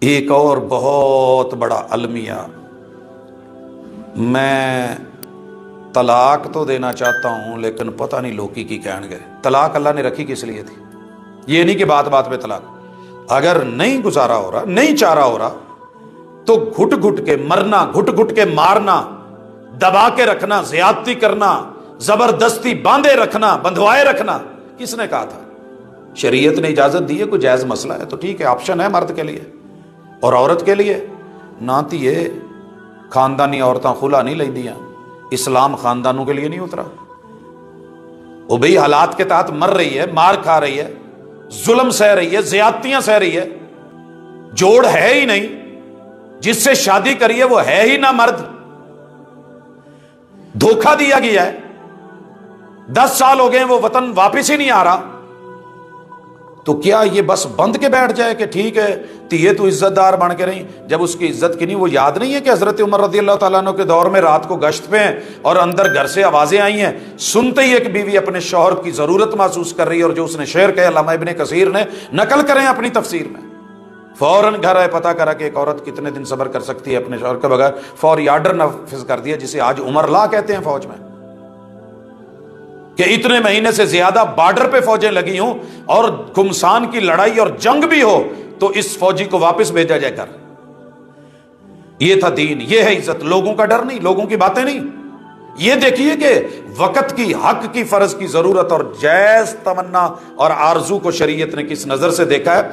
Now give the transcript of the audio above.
ایک اور بہت بڑا المیہ، میں طلاق تو دینا چاہتا ہوں لیکن پتہ نہیں لوگ کی کہن گے۔ طلاق اللہ نے رکھی کس لیے تھی؟ یہ نہیں کہ بات بات پہ طلاق، اگر نہیں گزارا ہو رہا، نہیں چارہ ہو رہا تو گھٹ گھٹ کے مرنا، گھٹ گھٹ کے مارنا، دبا کے رکھنا، زیادتی کرنا، زبردستی باندھے رکھنا، بندھوائے رکھنا کس نے کہا تھا؟ شریعت نے اجازت دی ہے، کوئی جائز مسئلہ ہے تو ٹھیک ہے، آپشن ہے مرد کے لیے اور عورت کے لیے نہ تھی۔ یہ خاندانی عورتاں خلا نہیں لیں دیاں، اسلام خاندانوں کے لیے نہیں اترا۔ وہ بھئی حالات کے تحت مر رہی ہے، مار کھا رہی ہے، ظلم سہ رہی ہے، زیادتیاں سہ رہی ہے، جوڑ ہے ہی نہیں، جس سے شادی کری ہے وہ ہے ہی نہ مرد، دھوکہ دیا گیا ہے، 10 سال ہو گئے وہ وطن واپس ہی نہیں آ رہا، تو کیا یہ بس بند کے بیٹھ جائے کہ ٹھیک ہے تیے تو عزت دار بن کے رہی؟ جب اس کی عزت کی نہیں، وہ یاد نہیں ہے کہ حضرت عمر رضی اللہ تعالیٰ عنہ کے دور میں رات کو گشت پہ ہیں اور اندر گھر سے آوازیں آئی ہیں، سنتے ہی ایک بیوی اپنے شوہر کی ضرورت محسوس کر رہی ہے، اور جو اس نے شعر کہا علامہ ابن کثیر نے نقل کریں اپنی تفسیر میں، فوراً گھر آئے، پتہ کرا کہ ایک عورت کتنے دن صبر کر سکتی ہے اپنے شوہر کے بغیر، فوری آرڈر نافذ کر دیا جسے آج عمر لا کہتے ہیں فوج میں، کہ اتنے مہینے سے زیادہ بارڈر پہ فوجیں لگی ہوں اور گمسان کی لڑائی اور جنگ بھی ہو تو اس فوجی کو واپس بھیجا جائے کر۔ یہ تھا دین، یہ ہے عزت، لوگوں کا ڈر نہیں، لوگوں کی باتیں نہیں۔ یہ دیکھیے کہ وقت کی، حق کی، فرض کی ضرورت اور جائز تمنا اور آرزو کو شریعت نے کس نظر سے دیکھا ہے۔